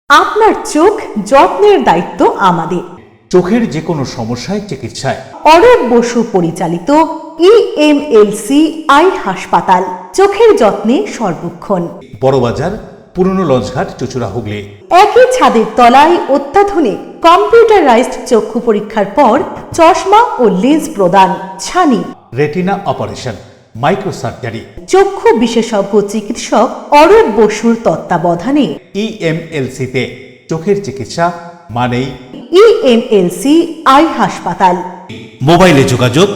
আপনার চোখ যত্নের দায়িত্ব আমাদের। চোখের যে কোনো সমস্যায় চিকিৎসায় অরূপ বসু পরিচালিত EMLC আই হাসপাতাল, চোখের যত্নে সর্বক্ষণ। বড়বাজার, পুরনো লঞ্চঘাট, চুচুড়া, হুগলি। একই ছাদের তলায় অত্যাধুনিক কম্পিউটারাইজড চক্ষু পরীক্ষার পর চশমা ও লেন্স প্রদান, ছানি, রেটিনা অপারেশন, মাইক্রোসার্জারি। চক্ষু বিশেষজ্ঞ চিকিৎসক অরূপ বসুর তত্ত্বাবধানে EMLC-তে চোখের চিকিৎসা মানেই EMLC আই হাসপাতাল। মোবাইলে যোগাযোগ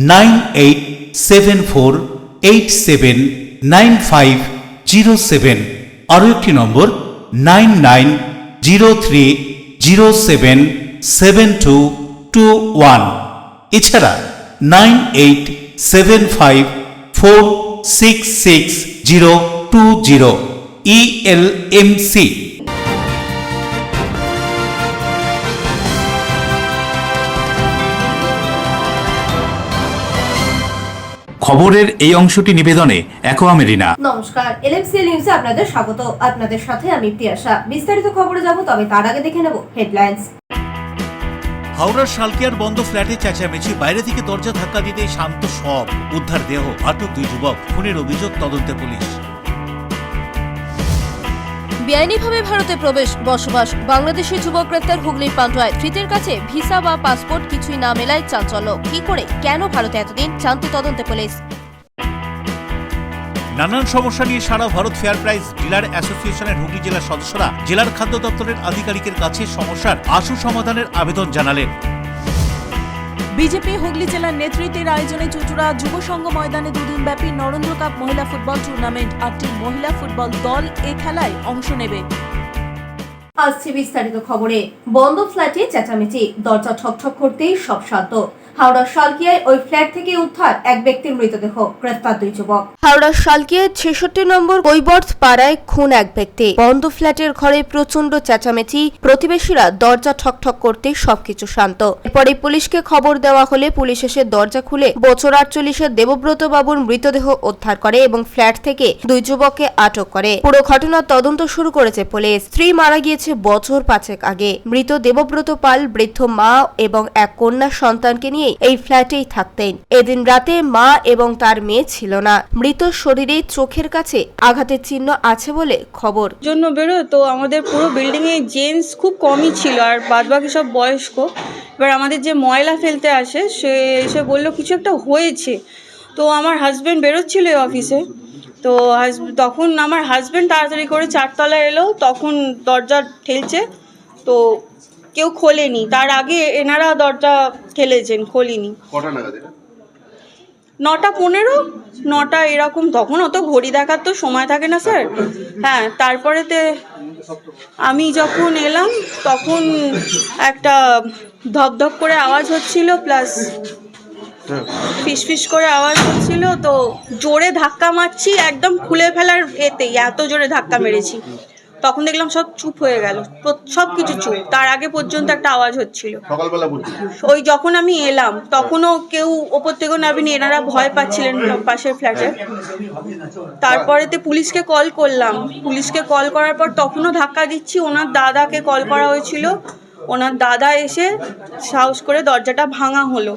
9874879507, আরও একটি নম্বর 9903077221, এছাড়া 9875466020 ELMC। খবরের এই অংশটি নিবেদনে অ্যাকোয়া মেরিনা। নমস্কার, এলএমসিএল নিউজে আপনাদের স্বাগত। আপনাদের সাথে আমি তিয়াশা। বিস্তারিত খবরে যাব, তবে তার আগে দেখে নেব হেডলাইন্স। হাওড়ার শালকিয়ার বন্ধ ফ্ল্যাটে চেঁচামেচি, বাইরে থেকে দরজা ধাক্কা দিতেই শান্ত সব, উদ্ধার দেহ, আটক 2 যুবক, খুনের অভিযোগ তদন্তে পুলিশ। বেআইনিভাবে ভারতে প্রবেশ, বসবাস, বাংলাদেশি যুবক গ্রেপ্তার হুগলির পান্ডুয়ায়। ধৃতের কাছে ভিসা বা পাসপোর্ট কিছুই না মেলায় চাঞ্চল্য। কি করে, কেন ভারতে এতদিন, জানতে তদন্তে পুলিশ। নানান সমস্যা নিয়ে সারা ভারত ফেয়ার প্রাইস ডিলার অ্যাসোসিয়েশনের হুগলি জেলার সদস্যরা জেলার খাদ্য দপ্তরের আধিকারিকের কাছে সমস্যার আশু সমাধানের আবেদন জানালেন। বিজেপি হুগলি জেলার নেতৃত্বের আয়োজনে চুচুড়া যুব সংঘ ময়দানে দুদিনব্যাপী নরেন্দ্র কাপ মহিলা ফুটবল টুর্নামেন্ট। 8টি মহিলা ফুটবল দল এ খেলায় অংশ নেবে। আসছে বিস্তারিত খবরে। বন্ধ ফ্ল্যাটে চেঁচামেচি, দরজা ঠকঠক করতেই সব শান্ত। হাওড়ার শালকিয়ায় ওই ফ্ল্যাট থেকে উদ্ধার এক ব্যক্তির মৃতদেহ, গ্রেফতার 2 যুবক। হাওড়ার শালকিয়ায় 66 নম্বর কৈবর্ত পাড়ায় খুন এক ব্যক্তি। বন্ধ ফ্ল্যাটের ঘরে প্রচন্ড চেঁচামেচি, প্রতিবেশীরা দরজা ঠকঠক করতে সবকিছু শান্ত। এরপরে পুলিশকে খবর দেওয়া হলে পুলিশ এসে দরজা খুলে বছর 48-এর দেবব্রত বাবুর মৃতদেহ উদ্ধার করে এবং ফ্ল্যাট থেকে 2 যুবককে আটক করে। পুরো ঘটনার তদন্ত শুরু করেছে পুলিশ। স্ত্রী মারা গিয়েছে বছর 5 আগে। মৃত দেবব্রত পাল বৃদ্ধ মা এবং এক কন্যা সন্তানকে নিয়ে এই ফ্ল্যাটেই থাকতেন। এদিন রাতে মা এবং তার মেয়ে ছিল না। মৃত শরীরে চোখের কাছে আঘাতের চিহ্ন আছে বলে খবর। জন্য বেরোয় তো আমাদের পুরো বিল্ডিং এ জেন্টস খুব কমই ছিল, আর বাদবাকি সব বয়স্ক। এবার আমাদের যে ময়লা ফেলতে আসে সে এসে বললো কিছু একটা হয়েছে। তো আমার হাজব্যান্ড বেরোচ্ছিল অফিসে, তো তখন আমার হাজব্যান্ড তাড়াতাড়ি করে 4 তলায় এলো, তখন দরজা ঠেলছে, তো কেউ খোলেনি। তার আগে এনারা দরজা ঠেলেছেন, খোলেনি। কটা নাগাদ? 9:15, 9টা এরকম। তখন অত ঘড়ি দেখার তো সময় থাকে না স্যার। হ্যাঁ, তারপরেতে আমি যখন এলাম তখন একটা ধপধপ করে আওয়াজ হচ্ছিল, প্লাস ফিসফিস করে আওয়াজ হচ্ছিল। তো জোরে ধাক্কা মারছি, একদম খুলে ফেলার এতেই এত জোরে ধাক্কা মেরেছি। তখন দেখলাম সব চুপ হয়ে গেল, সব কিছু চুপ। তার আগে পর্যন্ত একটা আওয়াজ হচ্ছিল। ওই যখন আমি এলাম তখনও কেউ ওপর থেকে নামিনি, এনারা ভয় পাচ্ছিলেন পাশের ফ্ল্যাটে। তারপরেতে পুলিশকে কল করলাম। পুলিশকে কল করার পর তখনও ধাক্কা দিচ্ছি। ওনার দাদাকে কল করা হয়েছিল, ওনার দাদা এসে সাহস করে দরজাটা ভাঙা হলো।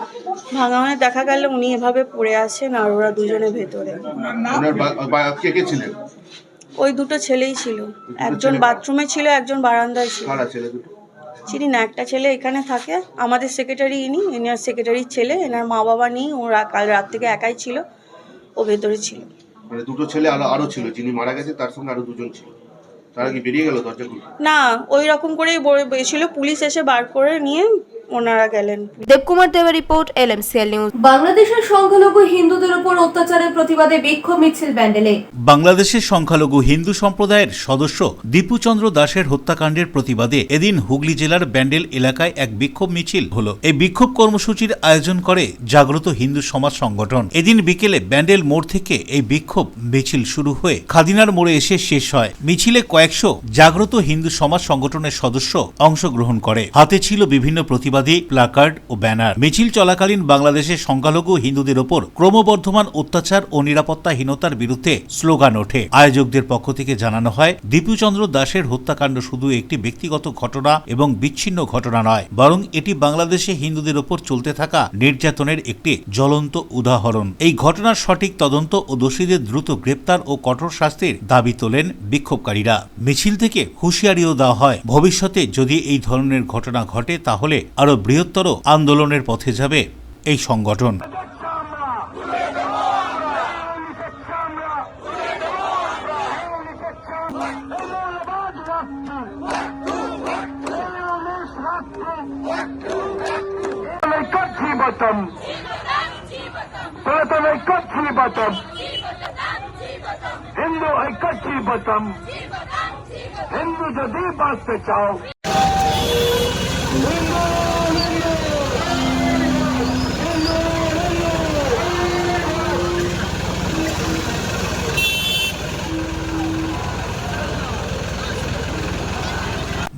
ভাঙা হয়ে দেখা গেল উনি এভাবে পড়ে আছেন, আর ওরা দুজনে ভেতরে। ওই 2 ছেলেই ছিল, একজন বাথরুমে ছিল, একজন বারান্দায় ছিল। চিনি না, একটা ছেলে এখানে থাকে, আমাদের সেক্রেটারি ইনি, এনার সেক্রেটারির ছেলে। এনার মা বাবা নেই, ও কাল রাত থেকে একাই ছিল, ও ভেতরে ছিল। মানে 2 ছেলে আরো ছিল, যিনি মারা গেছে তার সঙ্গে আরো 2জন ছিল। তারা কি বেরিয়ে গেল দরজা খুলে? না, ওই রকম করেই ছিল। পুলিশ এসে বার করে নিয়ে ওনারা গেলেন। দেবকুমার দেবের রিপোর্ট, এলএমসিএল নিউজ। বাংলাদেশের সংখ্যালঘু হিন্দুদের উপর অত্যাচারের প্রতিবাদে বিক্ষোভ মিছিল ব্যান্ডেলে। বাংলাদেশের সংখ্যালঘু হিন্দু সম্প্রদায়ের সদস্য দীপুচন্দ্র দাসের হত্যাকাণ্ডের প্রতিবাদে এদিন হুগলি জেলার ব্যান্ডেল এলাকায় এক বিক্ষোভ মিছিল হলো। এই বিক্ষোভ কর্মসূচির আয়োজন করে জাগ্রত হিন্দু সমাজ সংগঠন। এদিন বিকেলে ব্যান্ডেল মোড় থেকে এই বিক্ষোভ মিছিল শুরু হয়ে খাদিনার মোড়ে এসে শেষ হয়। মিছিলে কয়েকশো জাগ্রত হিন্দু সমাজ সংগঠনের সদস্য অংশগ্রহণ করে। হাতে ছিল বিভিন্ন প্রতিবাদ প্রতিবাদী প্লাকার্ড ও ব্যানার। মিছিল চলাকালীন বাংলাদেশের সংখ্যালঘু হিন্দুদের ওপর ক্রমবর্ধমান অত্যাচার ও নিরাপত্তাহীনতার বিরুদ্ধে স্লোগান ওঠে। আয়োজকদের পক্ষ থেকে জানানো হয়, দীপুচন্দ্র দাসের হত্যাকাণ্ড শুধু একটি ব্যক্তিগত ঘটনা এবং বিচ্ছিন্ন ঘটনা নয়, বরং এটি বাংলাদেশে হিন্দুদের ওপর চলতে থাকা নির্যাতনের একটি জ্বলন্ত উদাহরণ। এই ঘটনার সঠিক তদন্ত ও দোষীদের দ্রুত গ্রেপ্তার ও কঠোর শাস্তির দাবি তোলেন বিক্ষোভকারীরা। মিছিল থেকে হুঁশিয়ারিও দেওয়া হয়, ভবিষ্যতে যদি এই ধরনের ঘটনা ঘটে তাহলে আরো বৃহত্তর আন্দোলনের পথে যাবে এই সংগঠন। हिंदू ऐक्याची बतम हिंदू जदी बांचते चाओ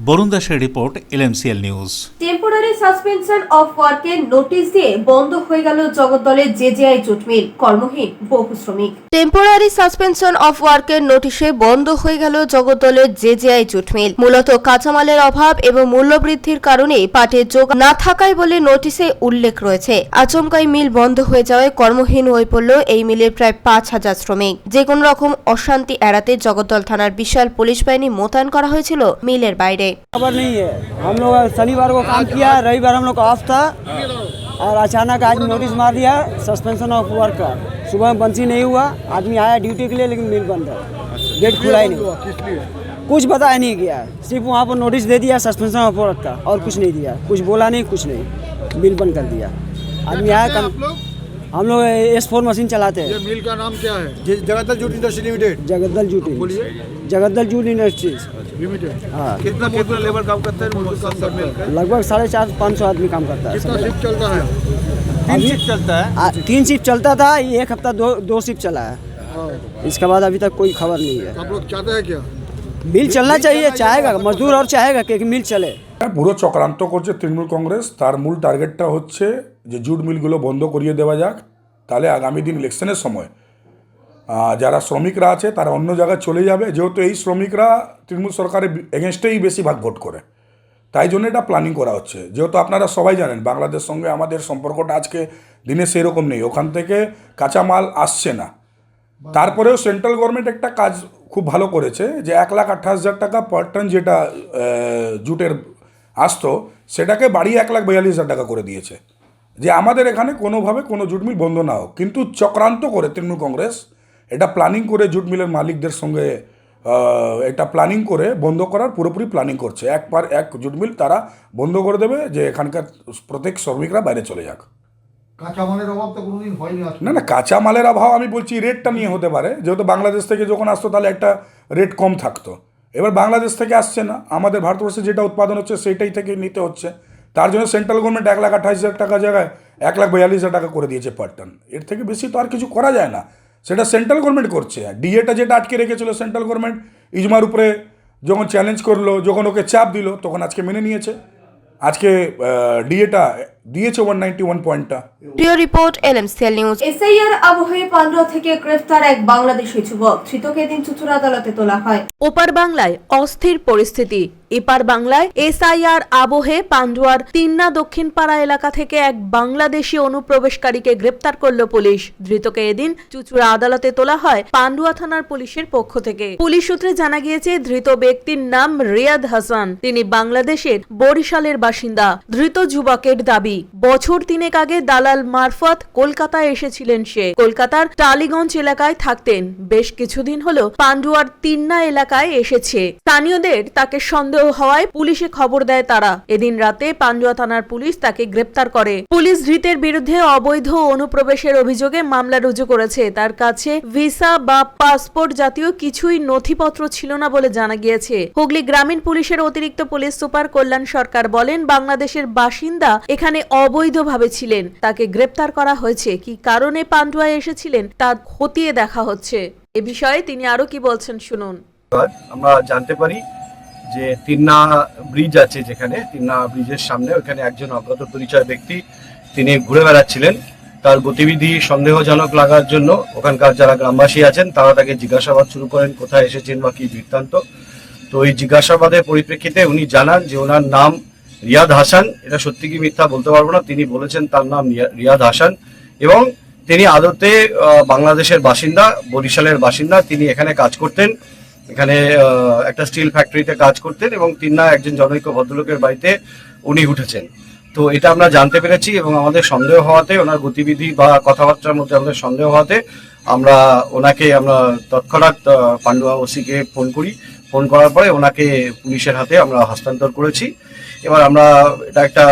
বরুণ দাসের report, LMCL news. Temporary suspension of ওয়ার্কের নোটিশ দিয়ে বন্ধ হয়ে গেল জগদ্দলের জেজেআই জুট মিল, কর্মহীন বহু শ্রমিক। টেম্পোরারি সাসপেনশন অফ ওয়ার্কের নোটিশে বন্ধ হয়ে গেল জগদ্দলের জেজেআই জুট মিল। মূলত কাঁচামালের অভাব এবং মূল্যবৃদ্ধির কারণে পাটের যোগান না থাকায় বলে নোটিশে উল্লেখ রয়েছে। আচমকাই মিল বন্ধ হয়ে যাওয়ায় কর্মহীন হয়ে পড়ল এই মিলের প্রায় 5,000 শ্রমিক। যে কোনো রকম অশান্তি এড়াতে জগদ্দল থানার বিশাল পুলিশ বাহিনী মোতায়েন করা হয়েছিল মিলের বাইরে। खबर नहीं है। हम लोग शनिवार को काम किया, रविवार हम लोग का ऑफ था और अचानक आज नोटिस मार दिया सस्पेंशन ऑफ वर्क का। सुबह में बंसी नहीं हुआ, आदमी आया ड्यूटी के लिए लेकिन मिल बंद है, गेट खुला ही नहीं। कुछ बताया नहीं गया, सिर्फ वहाँ पर नोटिस दे दिया सस्पेंशन ऑफ वर्क का और कुछ नहीं दिया, कुछ बोला नहीं, कुछ नहीं, मिल बंद कर दिया। आदमी आया हम लोग S4 मशीन चलाते हैं। ये मिल का नाम क्या है? Jagaddal jute industry limited. Jagaddal jute Jagaddal jute industries limited. हाँ, कितना लेबर काम करता है? लगभग 450-500 आदमी काम करता है। कितना शिफ्ट चलता है? 3 शिफ्ट चलता है। 3 शिफ्ट चलता था, ये एक हफ्ता दो शिफ्ट चला है। इसके बाद अभी तक कोई खबर नहीं है। आप लोग चाहते हैं क्या? मिल चलना चाहिए, चाहेगा मजदूर और चाहेगा कि मिल चले। পুরো চক্রান্ত করছে তৃণমূল কংগ্রেস। তার মূল টার্গেটটা হচ্ছে যে জুট মিলগুলো বন্ধ করিয়ে দেওয়া যাক, তাহলে আগামী দিন ইলেকশনের সময় যারা শ্রমিকরা আছে তারা অন্য জায়গায় চলে যাবে, যেহেতু এই শ্রমিকরা তৃণমূল সরকারের এগেনস্টেই বেশিরভাগ ভোট করে, তাই জন্য এটা প্ল্যানিং করা হচ্ছে। যেহেতু আপনারা সবাই জানেন বাংলাদেশ সঙ্গে আমাদের সম্পর্কটা আজকে দিনে সেরকম নেই, ওখান থেকে কাঁচামাল আসছে না। তারপরেও সেন্ট্রাল গভর্নমেন্ট একটা কাজ খুব ভালো করেছে যে 1,28,000 টাকা পার টন যেটা জুটের আসতো সেটাকে বাড়িয়ে 1,42,000 টাকা করে দিয়েছে, যে আমাদের এখানে কোনোভাবে কোনো জুট মিল বন্ধ না হোক। কিন্তু চক্রান্ত করে তৃণমূল কংগ্রেস এটা প্ল্যানিং করে জুট মিলের মালিকদের সঙ্গে এটা প্ল্যানিং করে বন্ধ করার পুরোপুরি প্ল্যানিং করছে। এক জুট মিল তারা বন্ধ করে দেবে, যে এখানকার প্রত্যেক শ্রমিকরা বাইরে চলে যাক। কাঁচামালের অভাব তো কোনোদিন হয়নি। না না, কাঁচামালের অভাব আমি বলছি রেটটা নিয়ে হতে পারে, যেহেতু বাংলাদেশ থেকে যখন আসতো তাহলে একটা রেট কম থাকতো। এবার বাংলাদেশ থেকে আসছে না, আমাদের ভারতবর্ষে যেটা উৎপাদন হচ্ছে সেইটাই থেকে নিতে হচ্ছে। তার জন্য সেন্ট্রাল গভর্নমেন্ট 1,28,000 টাকা জায়গায় 1,42,000 টাকা করে দিয়েছে পার টন। এর থেকে বেশি তো আর কিছু করা যায় না, সেটা সেন্ট্রাল গভর্নমেন্ট করছে। ডিএটা যেটা আটকে রেখেছিল সেন্ট্রাল গভর্নমেন্ট ইজমার উপরে যখন চ্যালেঞ্জ করলো, যখন ওকে চাপ দিল, তখন আজকে মেনে নিয়েছে। আজকে ডিএটা দিয়েছে 191 পয়েন্টটা। প্রিয় রিপোর্ট, LMCL নিউজ। এসআইআর আবহে পান্ডুয়া থেকে গ্রেফতার এক বাংলাদেশি যুবক, ধৃতকে দিন চুচুড়া আদালতে তোলা হয়। ওপার বাংলায় অস্থির পরিস্থিতি, এপার বাংলায় এসআইআর আবহে পান্ডুয়ার তিন্না দক্ষিণপাড়া এলাকা থেকে এক বাংলাদেশি অনুপ্রবেশকারীকে গ্রেপ্তার করল পুলিশ। ধৃতকে এদিন চুচুড়া আদালতে তোলা হয় পান্ডুয়া থানার পুলিশের পক্ষ থেকে। পুলিশ সূত্রে জানা গিয়েছে, ধৃত ব্যক্তির নাম রিয়াদ হাসান, তিনি বাংলাদেশের বরিশালের বাসিন্দা। ধৃত যুবকের দাবি, বছর 3 আগে দালাল মারফত কলকাতায় এসেছিলেন সে। কলকাতার টালিগঞ্জ এলাকায় থাকতেন, বেশ কিছুদিন হলো পান্ডুয়ার তিন্না এলাকায় এসেছে। স্থানীয়দের তাকে সন্দেহ হওয়ায় পুলিশে খবর দেয় তারা। এদিন রাতে পান্ডুয়া থানার পুলিশ তাকে গ্রেপ্তার করে। পুলিশ ধৃতের বিরুদ্ধে অবৈধ অনুপ্রবেশের অভিযোগে মামলা রুজু করেছে। তার কাছে ভিসা বা পাসপোর্ট জাতীয় কিছুই নথিপত্র ছিল না বলে জানা গিয়েছে। হুগলি গ্রামীণ পুলিশের অতিরিক্ত পুলিশ সুপার কল্যাণ সরকার বলেন, বাংলাদেশের বাসিন্দা এখানে অবৈধভাবে ছিলেন, তাকে গ্রেপ্তার করা হয়েছে। কি কারণে পান্ডুয়ায় এসেছিলেন তা খতিয়ে দেখা হচ্ছে। এ বিষয়ে তিনি আরো কি বলছেন শুনুন। আমরা জানতে পারি যে তিন্না ব্রিজ আছে, যেখানে তিন্না ব্রিজের সামনে ওখানে একজন অজ্ঞাত পরিচয় ব্যক্তি তিনি ঘুরে বেড়াচ্ছিলেন। তার গতিবিধি সন্দেহজনক লাগার জন্য ওখানকার যারা গ্রামবাসী আছেন তারা তাকে জিজ্ঞাসাবাদ শুরু করেন, কোথায় এসেছেন বা কি বৃত্তান্ত। তো ওই জিজ্ঞাসাবাদের পরিপ্রেক্ষিতে উনি জানান যে ওনার নাম রিয়াদ হাসান। এটা সত্যি কি মিথ্যা বলতে পারবো না, তিনি বলেছেন তার নাম রিয়াদ হাসান এবং তিনি আদতে বাংলাদেশের বাসিন্দা, বরিশালের বাসিন্দা। তিনি এখানে কাজ করতেন, এখানে একটা স্টিল ফ্যাক্টরিতে কাজ করতেন এবং তিন্না একজন জনৈক ভদ্রলোকের বাড়িতে উনি উঠেছেন। তো এটা আমরা জানতে পেরেছি এবং আমাদের সন্দেহ হওয়াতে, ওনার গতিবিধি বা কথাবার্তার মধ্যে আমাদের সন্দেহ হওয়াতে আমরা তৎক্ষণাৎ পান্ডুয়া ওসিকে ফোন করি। ফোন করার পরে ওনাকে পুলিশের হাতে আমরা হস্তান্তর করেছি। এবার আমরা এটা একটা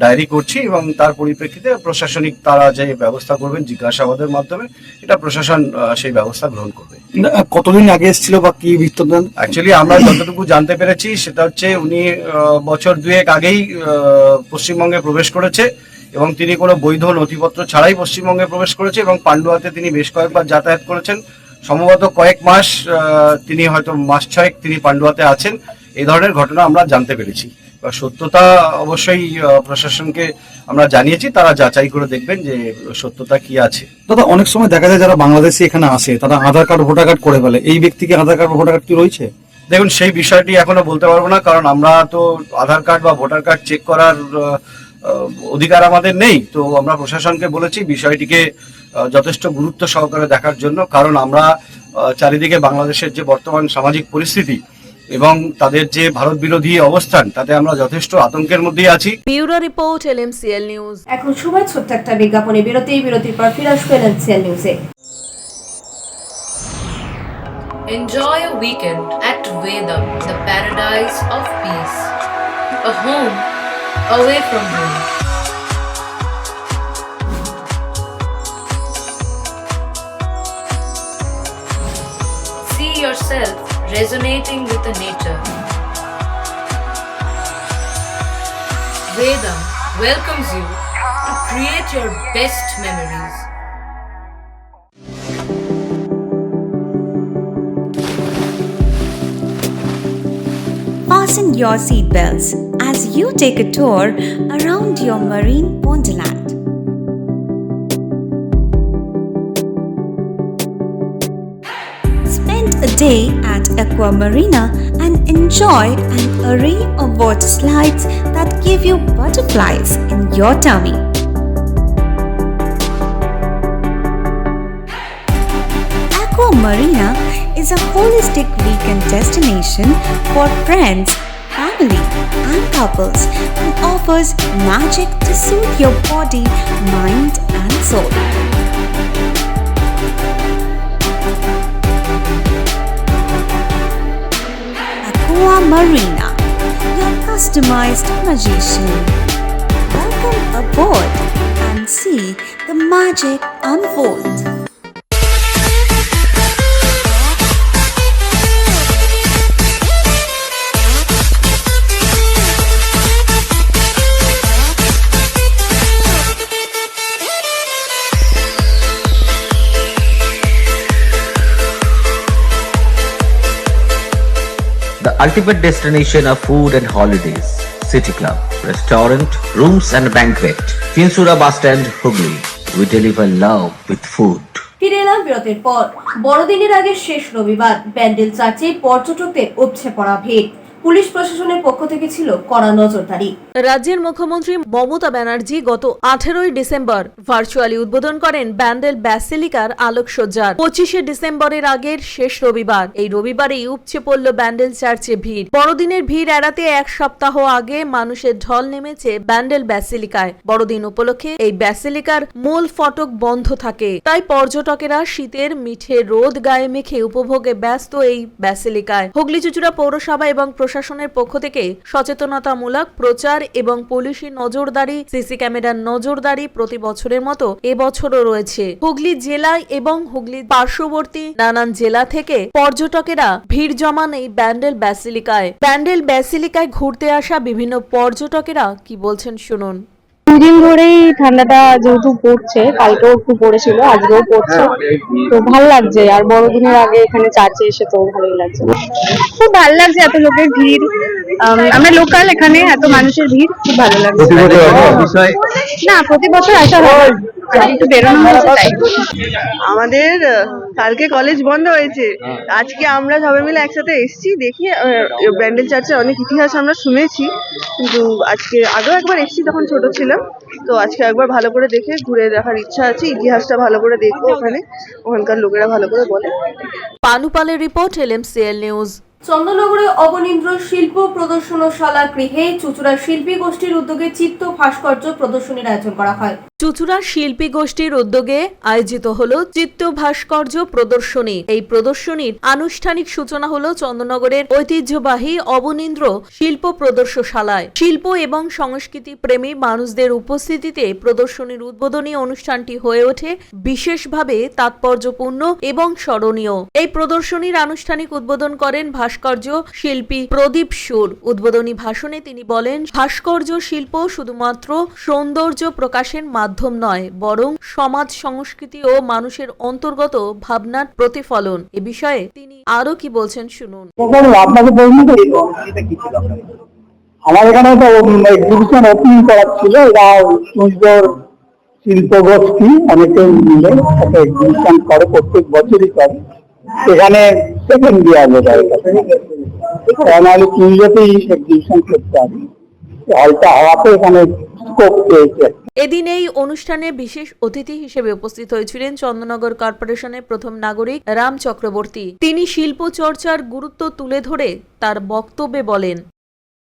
ডায়েরি করছি এবং তার পরিপ্রেক্ষিতে প্রশাসনিক তারা যে ব্যবস্থা করবেন জিজ্ঞাসাবাদের মাধ্যমে, এটা প্রশাসন সেই ব্যবস্থা গ্রহণ করবে। কতদিন আগে এসেছিল বা কি বৃত্তান্ত? অ্যাকচুয়ালি আমরা যতটুকু জানতে পেরেছি সেটা হচ্ছে উনি বছর দুয়েক আগেই পশ্চিমবঙ্গে প্রবেশ করেছে এবং তিনি কোনো বৈধ নথিপত্র ছাড়াই পশ্চিমবঙ্গে প্রবেশ করেছে এবং পান্ডুয়াতে তিনি বেশ কয়েকবার যাতায়াত করেছেন। সম্ভবত কয়েক মাস, তিনি হয়তো মাস ছয়েক তিনি পান্ডুয়াতে আছেন। এই ধরনের ঘটনা আমরা জানতে পেরেছি। সত্যতা অবশ্যই প্রশাসনকে আমরা জানিয়েছি, তারা যাচাই করে দেখবেন যে সত্যতা কি আছে। দাদা, অনেক সময় দেখা যায় যারা বাংলাদেশি এখানে আসে তারা আধার কার্ড ভোটার কার্ড করে ফেলে, এই ব্যক্তিকে আধার কার্ড ভোটার কার্ড কি রয়েছে? দেখুন, সেই বিষয়টি এখনো বলতে পারবো না, কারণ আমরা তো আধার কার্ড বা ভোটার কার্ড চেক করার অধিকার আমাদের নেই। তো আমরা প্রশাসনকে বলেছি বিষয়টিকে যথেষ্ট গুরুত্ব সহকারে দেখার জন্য, কারণ আমরা চারিদিকে বাংলাদেশের যে বর্তমান সামাজিক পরিস্থিতি এবং তাদের যে ভারত বিরোধী অবস্থান, তাতে আমরা যথেষ্ট আতঙ্কের মধ্যেই আছি। Bureau report, LMCL news. এখন সময় ছোট্ট একটা বিজ্ঞাপনে বিরতির পর ফিরে আসবো LMCL নিউজে। Enjoy a weekend at Vedam, the paradise of peace. A home away from home. See yourself resonating with the nature. Vedam welcomes you to create your best memories. Fasten your seatbelts as you take a tour around your marine wonderland. Spend a day at Aqua Marina and enjoy an array of water slides that give you butterflies in your tummy. Aqua Marina is a holistic weekend destination for friends, family, and couples and offers magic to soothe your body, mind, and soul. Aqua Marina, your customized magician. Welcome aboard and see the magic unfold. The ultimate destination of food and holidays. City Club, restaurant, rooms and banquet. Chinsura Bus Stand, Hooghly. We deliver love with food. ফিরে এলাম বিরতির পর। বড়দিনের আগে শেষ রবিবার ব্যান্ডেল চার্চে পর্যটকদের উপচে পড়া ভিড়। পুলিশ প্রশাসনের পক্ষ থেকে ছিল কড়া নজরদারি। রাজ্যের মুখ্যমন্ত্রী মমতা ব্যানার্জি গত 18 ডিসেম্বর ভার্চুয়ালি উদ্বোধন করেন ব্যান্ডেল ব্যাসিলিকার আলোকসজ্জার। 25 ডিসেম্বরের আগের শেষ রবিবার, এই রবিবারেই উপচে পড়ল ব্যান্ডেল চার্চে ভিড়। বড়দিনের ভিড় এড়াতে এক সপ্তাহ আগে মানুষের ঢল নেমেছে ব্যান্ডেল ব্যাসিলিকায়। বড়দিন উপলক্ষে এই ব্যাসিলিকার মূল ফটক বন্ধ থাকে, তাই পর্যটকেরা শীতের মিঠে রোদ গায়ে মেখে উপভোগে ব্যস্ত এই ব্যাসিলিকায়। হুগলি চুঁচুড়া পৌরসভা এবং প্রশাসনের পক্ষ থেকে সচেতনতামূলক প্রচার এবং পুলিশি নজরদারি, সিসি ক্যামেরার নজরদারি প্রতি বছরের মতো এবছরও রয়েছে। হুগলি জেলায় এবং হুগলি পার্শ্ববর্তী নানান জেলা থেকে পর্যটকেরা ভিড় জমান এই ব্যান্ডেল ব্যাসিলিকায়। ব্যান্ডেল ব্যাসিলিকায় ঘুরতে আসা বিভিন্ন পর্যটকেরা কি বলছেন শুনুন। দুদিন ধরেই ঠান্ডাটা যেহেতু পড়ছে, কালকেও একটু পড়েছিল, আজকেও পড়ছে, তো ভালো লাগছে। আর বড়দিনের আগে এখানে চার্চে এসে তো ভালোই লাগছে, খুব ভালো লাগছে। এত লোকের ভিড়, আমরা লোকাল, এখানে এত মানুষের ভিড়, খুব ভালো লাগছে। না, প্রতি বছর আসা হয়, একটু বেরোনো হয়েছে তাই। আমাদের কালকে কলেজ বন্ধ হয়েছে, আজকে আমরা সবাই মিলে একসাথে এসেছি। দেখি ব্যান্ডেল চার্চের অনেক ইতিহাস আমরা শুনেছি, কিন্তু আজকে আগেও একবার এসেছি, তখন ছোট ছিলাম। তো আজকে একবার ভালো করে দেখে ঘুরে দেখার ইচ্ছা আছে, ইতিহাসটা ভালো করে দেখবো, ওখানকার লোকেরা ভালো করে বলে। পানুপালের রিপোর্ট, LMCL নিউজ। চন্দননগরে অবনীন্দ্র শিল্প প্রদর্শনশালা গৃহে চুঁচুড়া শিল্পী গোষ্ঠীর উদ্যোগে চিত্র ভাস্কর্য প্রদর্শনীর আয়োজন করা হয়। চুঁচুড়া শিল্পী গোষ্ঠীর উদ্যোগে আয়োজিত হলো চিত্র ভাস্কর্য প্রদর্শনী। এই প্রদর্শনীর আনুষ্ঠানিক সূচনা হলো চন্দননগরের ঐতিহ্যবাহী অবনীন্দ্র শিল্প প্রদর্শনশালায়। শিল্প এবং সংস্কৃতি প্রেমী মানুষদের উপস্থিতিতে প্রদর্শনীর উদ্বোধনী অনুষ্ঠানটি হয়ে ওঠে বিশেষভাবে তাৎপর্যপূর্ণ এবং স্মরণীয়। এই প্রদর্শনীর আনুষ্ঠানিক উদ্বোধন করেন ভাস্কর্য শিল্পী প্রদীপ সুর। উদ্বোধনী ভাষণে তিনি বলেন, ভাস্কর্য শিল্প শুধুমাত্র সৌন্দর্য প্রকাশের মাধ্যম নয়, বরং সমাজ সংস্কৃতি ও মানুষের অন্তর্গত ভাবনার প্রতিফলন। এ বিষয়ে তিনি আরো কি বলছেন শুনুন। আপনাকে আমার এখানে তো এক্সিবিশন ওপেনিং করা ছিল, এরা শিল্প গোষ্ঠী অনেকে মিলে একটা এক্সিবিশন করে, প্রত্যেক বছরই করে। এখানে সেকেন্ড ইয়ার বোঝা নাহলে পুজোতেই এক্সিবিশন করতে হবে, হলটা হওয়াতে এখানে স্কোপ পেয়েছে। এদিন এই অনুষ্ঠানে বিশেষ অতিথি হিসেবে উপস্থিত হয়েছিলেন চন্দননগর কর্পোরেশনের প্রথম নাগরিক রাম চক্রবর্তী। তিনি শিল্প চর্চার গুরুত্ব তুলে ধরে তার বক্তব্যে বলেন,